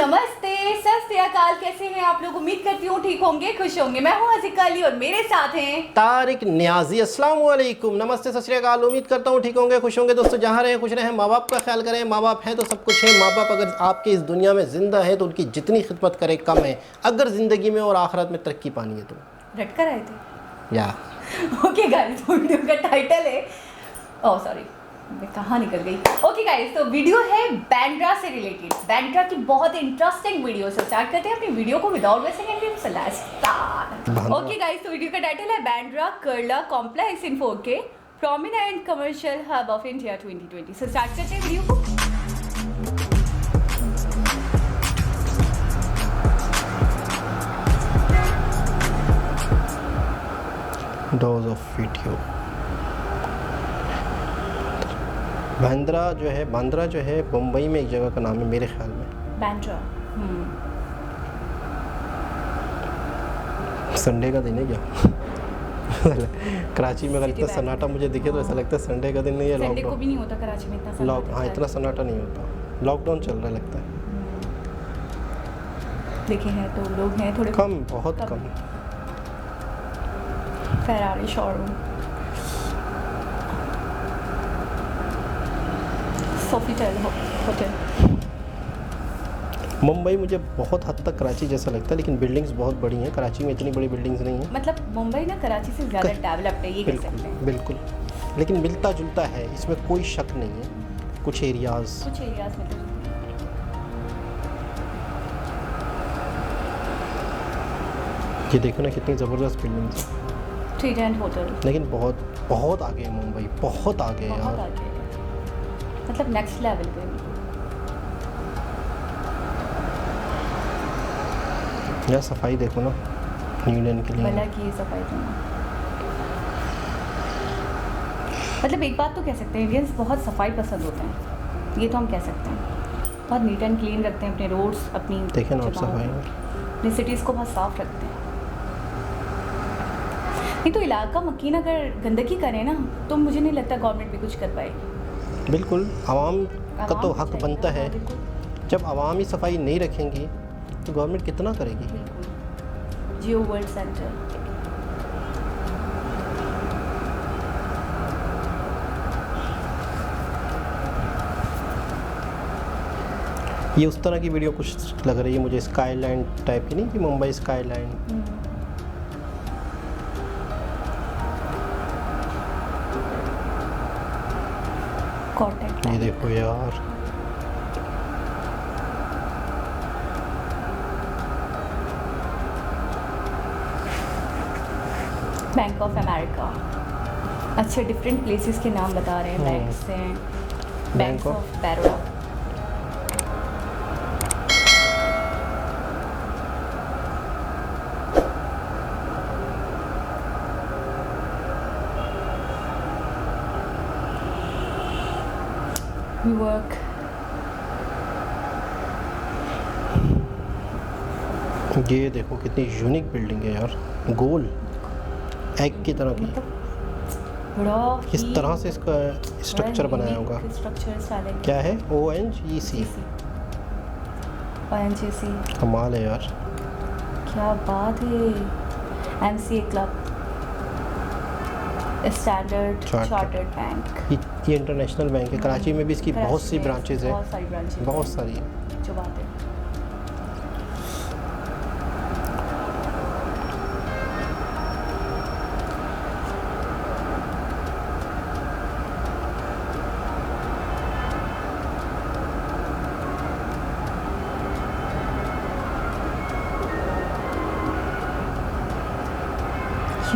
नमस्ते, सत श्री अकाल। कैसे हैं आप लोग? उम्मीद करती हूँ ठीक होंगे, खुश होंगे। मैं हूँ अज़ीका अली और मेरे साथ हैं तारिक नियाजी। अस्सलाम वालेकुम, नमस्ते, सत श्री अकाल। उम्मीद करता हूँ ठीक होंगे, खुश होंगे। दोस्तों जहाँ रहें खुश रहें, माँ बाप का ख्याल करें। माँ बाप हैं तो सब कुछ है। माँ बाप अगर आपके इस दुनिया में ज़िंदा है तो उनकी जितनी खिदमत करें कम है, अगर ज़िंदगी में और आखिरत में तरक्की पानी है तो। रट कर आए थे या ओके गाइस, वीडियो का टाइटल है, ओह सॉरी मैं कहाँ निकल गई। ओके गाइस, तो वीडियो है बांद्रा से रिलेटेड। बांद्रा की बहुत इंटरेस्टिंग वीडियो से स्टार्ट करते हैं अपनी वीडियो को without wasting any time. Let's start. Okay guys, तो वीडियो का टाइटल है Bandra Kurla complex in 4K prominent commercial hub of India 2020। So start करते हैं वीडियो को। Dose of video. बांद्रा जो है मुंबई में एक जगह का नाम है मेरे ख्याल में। बांद्रा संडे का दिन है क्या? कराची में अगर इतना सन्नाटा मुझे दिखे तो ऐसा लगता है संडे का दिन नहीं है। संडे को भी नहीं होता कराची में इतना हाँ, इतना सन्नाटा नहीं होता। लॉकडाउन चल रहा लगता है। देखे हैं तो लोग हैं थोड़े कम, बहुत कम। Ferrari showroom, Sofitel hotel. Mumbai मुझे बहुत हद तक कराची जैसा लगता है, लेकिन बिल्डिंग्स बहुत बड़ी हैं। कराची में इतनी बड़ी बिल्डिंग्स नहीं है। मतलब मुंबई ना कराची से ज़्यादा डेवलप्ड है, ये कह सकते हैं। बिल्कुल, लेकिन मिलता जुलता है, इसमें कोई शक नहीं है। कुछ एरियाज़ में तो ये देखो ना कितनी ज़बरदस्त बिल्डिंग्स है। ट्रीडेंट होटल, लेकिन बहुत बहुत आगे है मुंबई, बहुत आगे है बहुत यार। आगे है, मतलब नेक्स्ट लेवल पे। यार सफाई देखो ना, न्यूलैंड के लिए भला की सफाई तो मतलब एक बात तो कह सकते हैं, इंडियंस बहुत सफाई पसंद होते हैं, ये तो हम कह सकते हैं। बहुत नीट एंड क्लीन रखते हैं अपने रोड्स, अपनी देखे ना आप सफाई, अपनी सिटीज़ को बहुत साफ रखते हैं। नहीं तो इलाका मकीन अगर गंदगी करे ना तो मुझे नहीं लगता गवर्नमेंट भी कुछ कर पाएगी। बिल्कुल, आवाम का तो हक बनता है। बिल्कुल। जब आवाम ही सफाई नहीं रखेंगी तो गवर्नमेंट कितना करेगी? बिल्कुल। जियो वर्ल्ड सेंटर, ये उस तरह की वीडियो कुछ लग रही है मुझे, स्काईलाइन टाइप की, नहीं कि मुंबई स्काईलाइन। ये देखो यार, बैंक ऑफ अमेरिका। अच्छा, डिफरेंट प्लेसेस के नाम बता रहे हैं बैंक्स हैं। Bank of Baroda, work. ये देखो कितनी यूनिक बिल्डिंग है यार, गोल एग की तरह की। किस तरह से इसका स्ट्रक्चर बनाया होगा? क्या है? ONGC। कमाल है यार, क्या बात है। MCA club, standard chartered bank. ये इंटरनेशनल बैंक है। कराची में भी इसकी बहुत सी ब्रांचेज है, बहुत सारी ब्रांचेज, बहुत सारी। जो बात है।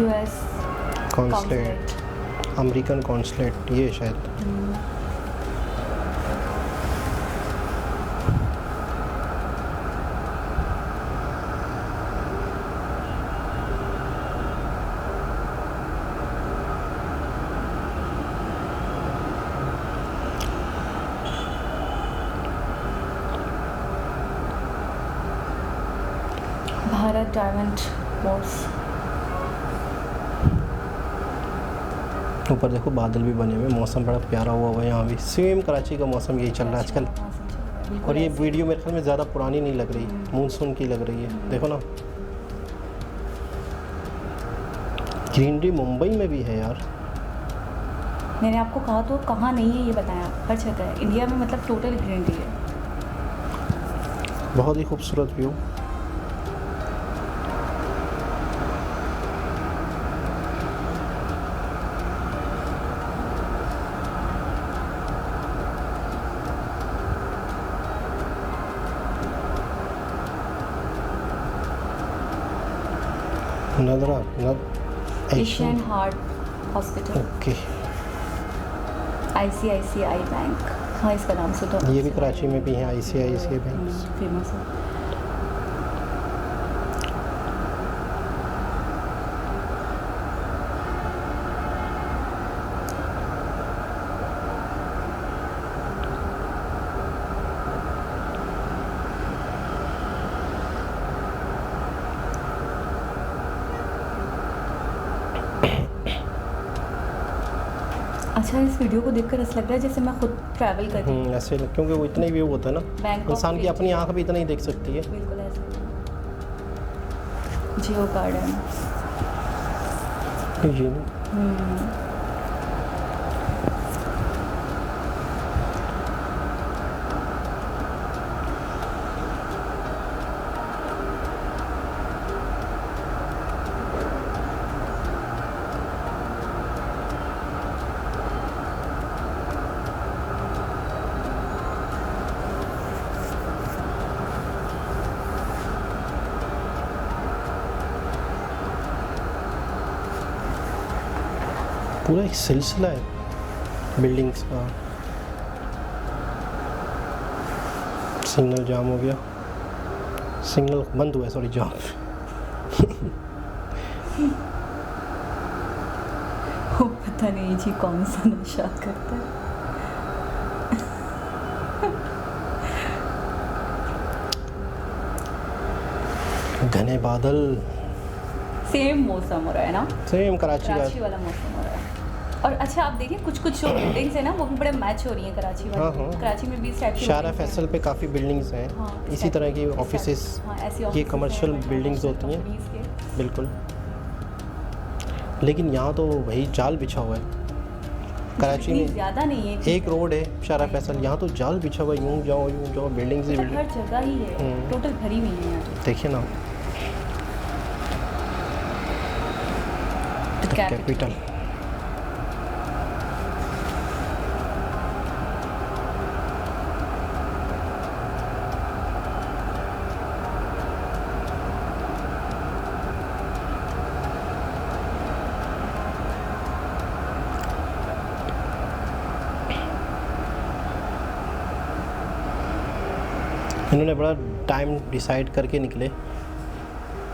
US कॉन्सुलेट, अमेरिकन कॉन्सुलेट, ये शायद। Bharat diamond boss. ऊपर देखो बादल भी बने हुए, मौसम बड़ा प्यारा हुआ है यहाँ भी। सेम कराची का मौसम यही चल रहा है आजकल। बिल्कुल और ये ऐसे। वीडियो मेरे ख्याल में ज़्यादा पुरानी नहीं लग रही, मानसून की लग रही है। देखो ना, ग्रीनरी मुंबई में भी है यार। मैंने आपको कहा तो कहाँ नहीं है ये बताया, हर जगह है इंडिया में, मतलब टोटल ग्रीनरी है। बहुत ही खूबसूरत व्यू। नदरा Asian heart hospital, okay. ICICI bank, हाँ इसका नाम से तो ये भी कराची में भी है, ICICI बैंक। फेमस है। अच्छा, इस वीडियो को देखकर ऐसा लग रहा है जैसे मैं खुद ट्रैवल कर रही हूँ। ऐसे क्योंकि वो इतना ही व्यू होता है ना, बैंकॉक इंसान की के अपनी आंख भी इतना ही देख सकती है। बिल्कुल ऐसे। जियो गार्डन। ये पूरा एक सिलसिला है बिल्डिंग्स का। सिग्नल जाम हो गया, सिग्नल बंद हुआ है, सॉरी जाम। वो पता नहीं जी कौन सा नशा करता है। घने बादल, सेम मौसम हो रहा है ना, सेम कराची कराची का। वाला मौसम हो रहा है। और अच्छा आप देखिए कुछ कुछ जो बिल्डिंग्स है ना वो भी बड़े मैच हो रही हैं कराची वाली। हाँ, हाँ। कराची में भी इस टाइप की शारा buildings हैं। फैसल पे काफ़ी बिल्डिंग्स हैं, हाँ, इसी तरह की इस टाइप- ऑफिसेस, हाँ, ऐसी ये offices कमर्शियल हैं, बिल्डिंग्स commercial होती हैं, companies के। बिल्कुल। लेकिन यहाँ तो वही जाल बिछा हुआ है। कराची इतनी में ज़्यादा नहीं है, एक रोड है शारा फैसल, यहाँ तो जाल बिछा हुआ है, यूँ जाओ बिल्डिंग से मतलब बिल्डिंग। हर जगह ही है, टोटल भरी हुई है यहाँ तो। देखिए ना, कैपिटल। इन्होंने बड़ा टाइम डिसाइड करके निकले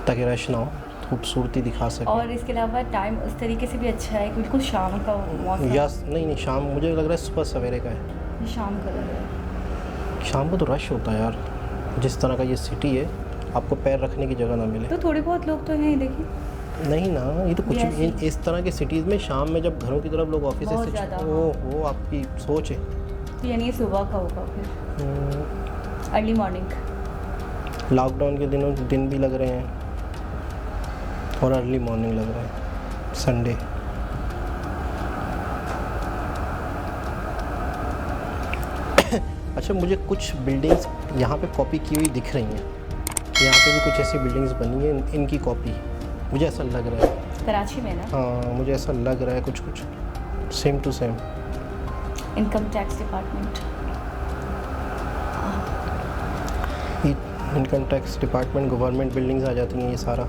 ताकि रश ना हो, खूबसूरती दिखा सके। और इसके अलावा टाइम उस तरीके से भी अच्छा है, बिल्कुल शाम का मौसम। या नहीं, शाम मुझे लग रहा है सुबह सवेरे का है। ये शाम का लग रहा है। शाम को तो रश होता है यार, जिस तरह का ये सिटी है, आपको पैर रखने की जगह ना मिले। तो थोड़े बहुत लोग तो हैं ही, देखिए। नहीं ना, ये तो कुछ ऐसे भी इस तरह के सिटीज़ में शाम में जब घरों की तरफ लोग ऑफिस बहुत से ज़्यादा, वो आपकी सोच है। तो यानी ये सुबह का होगा फिर, अर्ली मॉर्निंग। लॉकडाउन के दिनों दिन भी लग रहे हैं और अर्ली मॉर्निंग लग रहे हैं, संडे। अच्छा, मुझे कुछ बिल्डिंग्स यहाँ पे कॉपी की हुई दिख रही हैं, यहाँ पे भी कुछ ऐसी बिल्डिंग्स बनी हैं, इनकी कॉपी मुझे ऐसा लग रहा है। कराची में ना, हाँ, मुझे ऐसा लग रहा है कुछ same to same. Income tax department. Income tax department, government buildings आ जाती हैं ये सारा।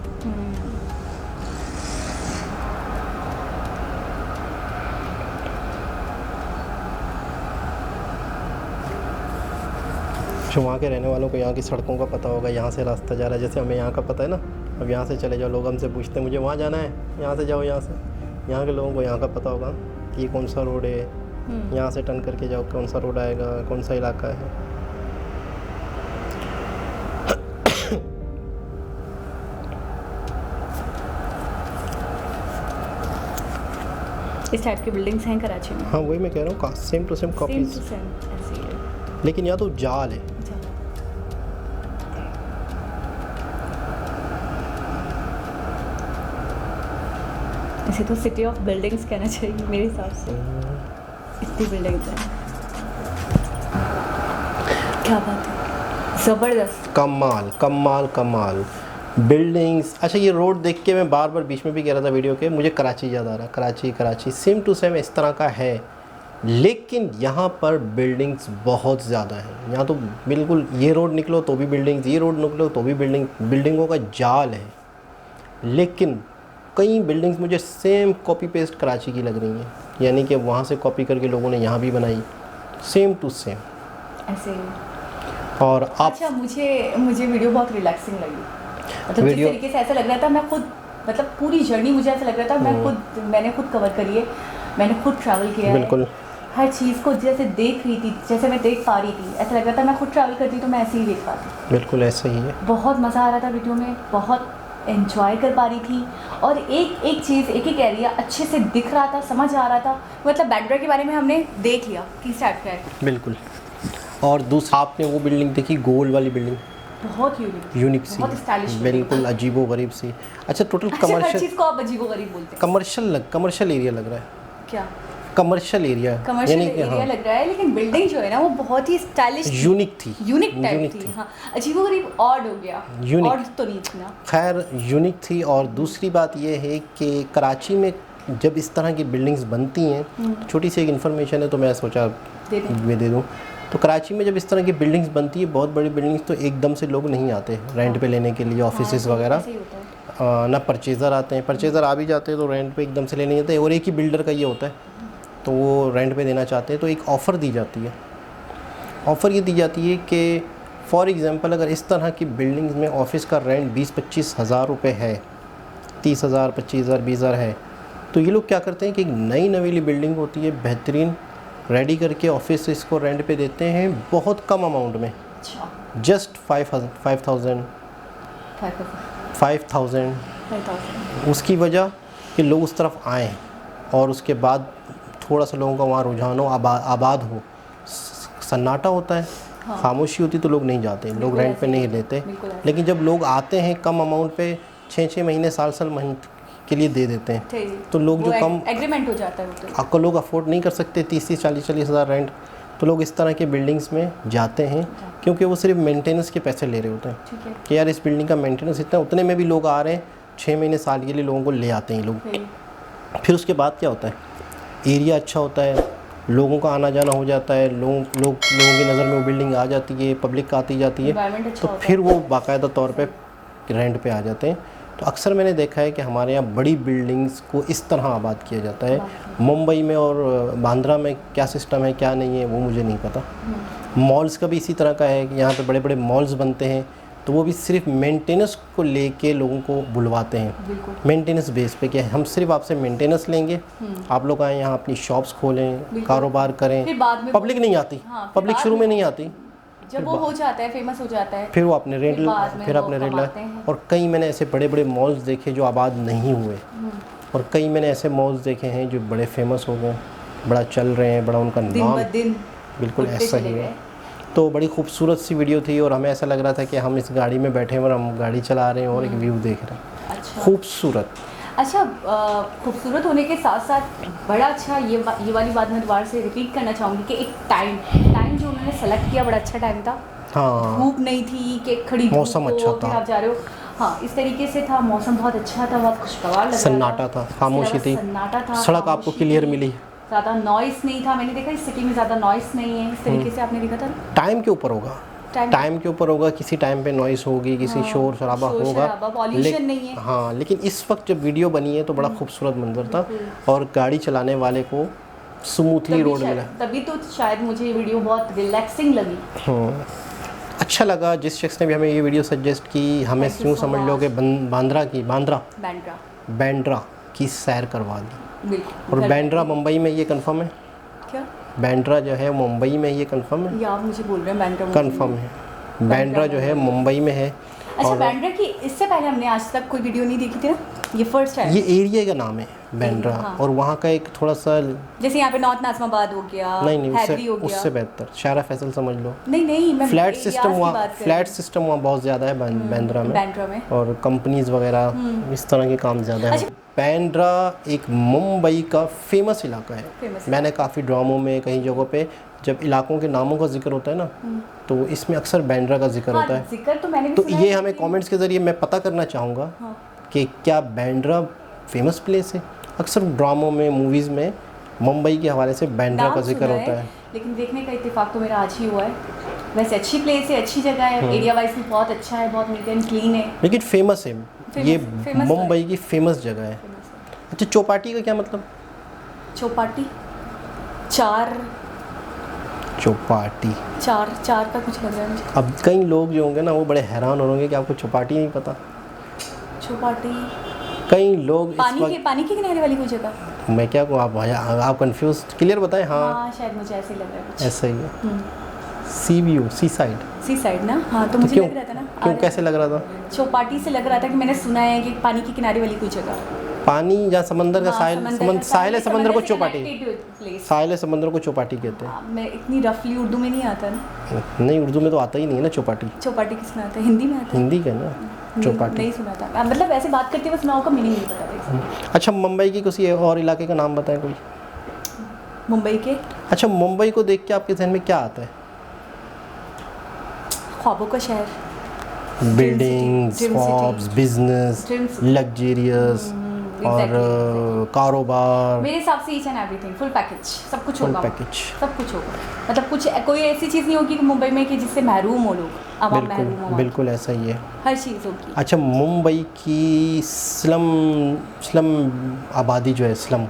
जो वहाँ के रहने वालों को यहाँ की सड़कों का पता होगा, यहाँ से रास्ता जा रहा है, जैसे हमें यहाँ का पता है ना, अब यहाँ से चले जाओ, लोग हमसे पूछते हैं मुझे वहाँ जाना है, यहाँ से जाओ, यहाँ से। यहाँ के लोगों को यहाँ का पता होगा कि ये कौन सा रोड है, यहाँ से टर्न करके जाओ, कौन सा रोड आएगा, कौन सा इलाका है। इस टाइप की बिल्डिंग्स हैं कराची में। हाँ, वही मैं कह रहा हूँ, same to same same copies. To same ऐसी है। लेकिन यहाँ तो जाल है, इसे तो सिटी ऑफ बिल्डिंग्स कहना चाहिए मेरे हिसाब से, इतनी बिल्डिंग्स हैं। क्या बात है, ज़बरदस्त। कमाल कमाल कमाल बिल्डिंग्स। अच्छा, ये रोड देख के मैं बार बार बीच में भी कह रहा था वीडियो के, मुझे कराची याद आ रहा है। कराची सेम टू सेम इस तरह का है, लेकिन यहाँ पर बिल्डिंग्स बहुत ज़्यादा हैं। यहाँ तो बिल्कुल ये रोड निकलो तो भी बिल्डिंग्स, ये रोड निकलो तो भी बिल्डिंगों का जाल है। लेकिन कई बिल्डिंग्स मुझे सेम कॉपी पेस्ट कराची की लग रही हैं, यानी कि वहाँ से कॉपी करके लोगों ने यहाँ भी बनाई, सेम टू सेम ऐसे ही। और आप अच्छा, मुझे वीडियो बहुत रिलैक्सिंग लगी। मतलब जिस वीडियो- तरीके से ऐसा लग रहा था मैं खुद, मतलब पूरी जर्नी मुझे ऐसा लग रहा था मैंने खुद कवर करी है, मैंने खुद ट्रैवल किया है। बिल्कुल हर चीज़ को जैसे देख रही थी, जैसे मैं देख पा रही थी, ऐसा लग रहा था मैं खुद ट्रैवल करती तो मैं ऐसे ही देख पाती। बिल्कुल ऐसा ही है। बहुत मज़ा आ रहा था वीडियो में, बहुत एंजॉय कर पा रही थी, और एक चीज़, एक एरिया अच्छे से दिख रहा था, समझ आ रहा था। मतलब बैंड्रा के बारे में हमने देख लिया किस टाइप का है। बिल्कुल। और दूसरा आपने वो बिल्डिंग देखी, गोल वाली बिल्डिंग, बहुत यूनिक सी, बहुत स्टाइलिश, बिल्कुल अजीबो गरीब सी। अच्छा, टोटल हर कमर्शियल, चीज़ को आप अजीबोगरीब बोलते हैं। कमर्शियल एरिया लग रहा है। क्या कमर्शियल एरिया एरिया लग रहा है, लेकिन बिल्डिंग जो है ना वो बहुत ही स्टाइलिश, यूनिक थी, यूनिक टाइप थी। हाँ, अजीबोगरीब ऑड हो गया, यूनिक ऑड तो नहीं थी ना, खैर यूनिक थी। और दूसरी बात यह है कि कराची में जब इस तरह की बिल्डिंग्स बनती हैं, छोटी सी एक इन्फॉर्मेशन है तो मैं सोचा दे दूँ। तो कराची में जब इस तरह की बिल्डिंग्स बनती है, बहुत बड़ी बिल्डिंग्स, तो एकदम से लोग नहीं आते रेंट पे लेने के लिए, ऑफिसेज वगैरह ना परचेज़र आते हैं। परचेज़र आ भी जाते हैं तो रेंट पे एकदम से लेने नहीं जाते, और एक ही बिल्डर का ये होता है तो वो रेंट पे देना चाहते हैं। तो एक ऑफ़र दी जाती है, ऑफ़र ये दी जाती है कि फॉर एग्ज़ाम्पल अगर इस तरह की बिल्डिंग्स में ऑफ़िस का रेंट 20-25 हज़ार रुपये है, 30,000, 25,000, 20,000 है, तो ये लोग क्या करते हैं कि एक नई नवेली बिल्डिंग होती है, बेहतरीन रेडी करके ऑफिस इसको रेंट पे देते हैं बहुत कम अमाउंट में, जस्ट 5,000। उसकी वजह कि लोग उस तरफ आएँ और उसके बाद थोड़ा सा लोगों का वहाँ रुझान हो, आबाद हो, सन्नाटा होता है, हाँ। खामोशी होती तो लोग नहीं जाते, लोग रेंट पे नहीं लेते। लेकिन जब लोग आते हैं कम अमाउंट पे, 6-6 महीने, साल महीने के लिए दे देते हैं, तो लोग जो कम एग्रीमेंट हो जाता है, आपको लोग अफोर्ड नहीं कर सकते 30-30, 40-40 हज़ार रेंट, तो लोग इस तरह के बिल्डिंग्स में जाते हैं, क्योंकि वो सिर्फ मेंटेनेंस के पैसे ले रहे होते हैं कि यार इस बिल्डिंग का मेंटेनेंस इतना, उतने में भी लोग आ रहे हैं, 6 महीने साल के लिए लोगों को ले आते हैं लोग। फिर उसके बाद क्या होता है, एरिया अच्छा होता है, लोगों का आना जाना हो जाता है, लोगों की नज़र में वो बिल्डिंग आ जाती है, पब्लिक आती जाती है, तो फिर वो बाकायदा तौर पे रेंट पे आ जाते हैं। तो अक्सर मैंने देखा है कि हमारे यहाँ बड़ी बिल्डिंग्स को इस तरह आबाद किया जाता है। मुंबई में और बांद्रा में क्या सिस्टम है क्या नहीं है वो मुझे नहीं पता। मॉल्स का भी इसी तरह का है कि यहाँ पे बड़े बड़े मॉल्स बनते हैं, तो वो भी सिर्फ मेंटेनेंस को लेके लोगों को बुलवाते हैं, मेंटेनेंस बेस पे कि हम सिर्फ आपसे मेंटेनेंस लेंगे, आप लोग आए यहाँ अपनी शॉप्स खोलें, कारोबार करें। पब्लिक नहीं आती, पब्लिक शुरू में नहीं आती, जब वो हो जाता है, फेमस हो जाता है, फिर वो अपने रेट लाते हैं। और कई मैंने ऐसे बड़े बड़े मॉल्स देखे जो आबाद नहीं हुए, और कई मैंने ऐसे मॉल्स देखे हैं जो बड़े फेमस हो गए, बड़ा चल रहे हैं, बड़ा उनका नाम, बिल्कुल ऐसा ही है। तो बड़ी खूबसूरत सी वीडियो थी, और हमें ऐसा लग रहा था कि हम इस गाड़ी में बैठे हैं और हम गाड़ी चला रहे हैं और एक व्यू देख रहे हैं। अच्छा, खूबसूरत। अच्छा, खूबसूरत होने के साथ साथ बड़ा अच्छा, ये वाली बात मैं दोबारा से रिपीट करना चाहूँगी कि एक टाइम जो उन्होंने सेलेक्ट किया बड़ा अच्छा टाइम था। हाँ, धूप नहीं थी कि खड़ी, मौसम अच्छा था, आप जा रहे हो, हाँ, इस तरीके से था, मौसम बहुत अच्छा था, बहुत खुशगवार लग रहा था, सन्नाटा था, खामोशी थी, सन्नाटा था, सड़क आपको क्लियर मिली, ज़्यादा नॉइस नहीं था। मैंने देखा इस सिटी में ज़्यादा नॉइस नहीं है, इस तरीके से आपने देखा था। टाइम के ऊपर होगा, टाइम के ऊपर होगा, किसी टाइम पे नॉइस होगी, किसी शोर शराबा होगा, पॉल्यूशन नहीं है। हाँ, लेकिन इस वक्त जब वीडियो बनी है तो बड़ा खूबसूरत मंजर था, और गाड़ी चलाने वाले को स्मूथली रोड मिला, तभी तो शायद मुझे ये वीडियो बहुत रिलैक्सिंग लगी। अच्छा लगा। जिस शख्स ने भी हमें ये वीडियो सजेस्ट की, हमें यूँ समझ लो कि बांद्रा की सैर करवा दी। और बांद्रा मुंबई में ये कंफर्म है क्या? बांद्रा जो है मुंबई में, ये कंफर्म है या आप मुझे बोल रहे हैं बांद्रा कंफर्म है? बांद्रा जो है मुंबई में है। अच्छा, बांद्रा की इससे पहले हमने आज तक कोई वीडियो नहीं देखी थी ना? ये फर्स्ट है। ये एरिया का नाम है बांद्रा। हाँ। और वहाँ का एक थोड़ा सा जैसे यहाँ पे नॉर्थ नाज़िमाबाद हो गया, नहीं हैदरी हो गया। उससे बेहतर शारा फैसल समझ लो। नहीं मैं फ्लैट एरियाज सिस्टम की वहाँ बात कर फ्लैट रही सिस्टम वहाँ बहुत ज़्यादा है बांद्रा हूँ। में। बांद्रा में और कंपनीज वगैरह इस तरह के काम ज़्यादा है। अच्छा। बांद्रा एक मुंबई का फेमस इलाका है। फेमस मैंने काफ़ी ड्रामों में कई जगहों पे जब इलाकों के नामों का जिक्र होता है ना तो इसमें अक्सर बांद्रा का जिक्र होता है। जिक्र तो मैंने भी तो सुना ये है, हमें लेकिन- कमेंट्स के ज़रिए मैं पता करना चाहूँगा कि क्या बांद्रा फेमस प्लेस है। अक्सर ड्रामों में मूवीज़ में मुंबई के हवाले से बांद्रा नाम का जिक्र सुना होता है। लेकिन देखने का इत्तेफाक तो मेरा आज ही हुआ है। वैसे अच्छी प्लेस है, अच्छी जगह है, एरिया वाइज भी बहुत अच्छा है, बहुत नीट एंड क्लीन है। लेकिन फेमस है ये famous मुंबई की फेमस जगह है। अच्छा चौपाटी का क्या मतलब। चौपाटी चार चौपाटी चार का कुछ लग रहा है मुझे। अब कई लोग जो होंगे ना वो बड़े हैरान हो होंगे कि आपको चौपाटी नहीं पता। चौपाटी कई लोग इस पानी के किनारे वाली कोई जगह। वक्त मैं क्या कहूँ आप कंफ्यूज क्लियर बताएं। हाँ शायद मुझे ऐसे ही लग रहा है कुछ। ऐसा ही है। सी व्यू सी साइड सी साइड ना। हाँ तो मुझे क्यों लग रहा था ना। क्यों अरे, कैसे लग रहा था। चौपाटी से लग रहा था कि मैंने सुना है कि पानी के किनारे वाली कोई जगह। पानी जहाँ समंदर का हाँ, साहिल है समंदर को से चौपाटी। connected place। साहिल है समंदर को चौपाटी कहते हैं। मैं इतनी रफली उर्दू में नहीं आता ना। नहीं उर्दू में तो आता ही नहीं है ना चौपाटी। चौपाटी किसमें आता है? हिंदी में आता है। हिंदी का ना चौपाटी। नहीं सुना था मतलब ऐसे बात करते हुए सुनाओ का मीनिंग नहीं पता था। अच्छा मुंबई की किसी और इलाके का नाम बताएं कोई। मुंबई के अच्छा मुंबई को देख के आपके जहन में क्या आता है। ख्वाबों का शहर, buildings Dream city. Shops business Dream city. Luxurious और कारोबार मेरे हिसाब से each and everything full package, सब कुछ फुल होगा। पैकेज। सब कुछ होगा मतलब कुछ कोई ऐसी चीज़ नहीं होगी कि मुंबई में कि जिससे महरूम हो लोग, आवाम महरूम हो बिल्कुल वहाँ। बिल्कुल ऐसा ही है। हर चीज़ होगी। अच्छा मुंबई की स्लम आबादी जो है स्लम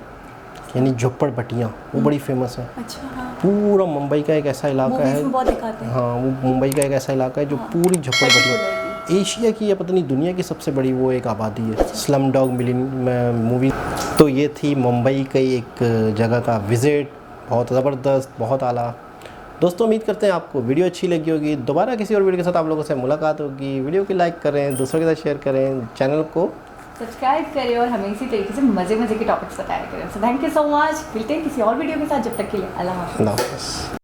यानी झोपड़पट्टियाँ वो बड़ी फेमस है। अच्छा हाँ पूरा मुंबई का एक ऐसा इलाका मूवीज है। में बहुत दिखाते हैं। हाँ वो मुंबई का एक ऐसा इलाका है जो पूरी झोपड़पट्टियाँ एशिया की या पता नहीं दुनिया की सबसे बड़ी वो एक आबादी है। Slum dog movie. तो ये थी मुंबई की एक जगह का विज़िट। बहुत ज़बरदस्त बहुत आला। दोस्तों उम्मीद करते हैं आपको वीडियो अच्छी लगी होगी। दोबारा किसी और वीडियो के साथ आप लोगों से मुलाकात होगी। वीडियो को लाइक करें, दूसरों के साथ शेयर करें, चैनल को सब्सक्राइब करें और हमें इसी तरीके से मज़े के टॉपिक्स बताया करें। So thank you so much. मिलते हैं किसी और वीडियो के साथ, जब तक के लिए अल्लाह हाफ़िज़। अल्लाह हाफ़िज़।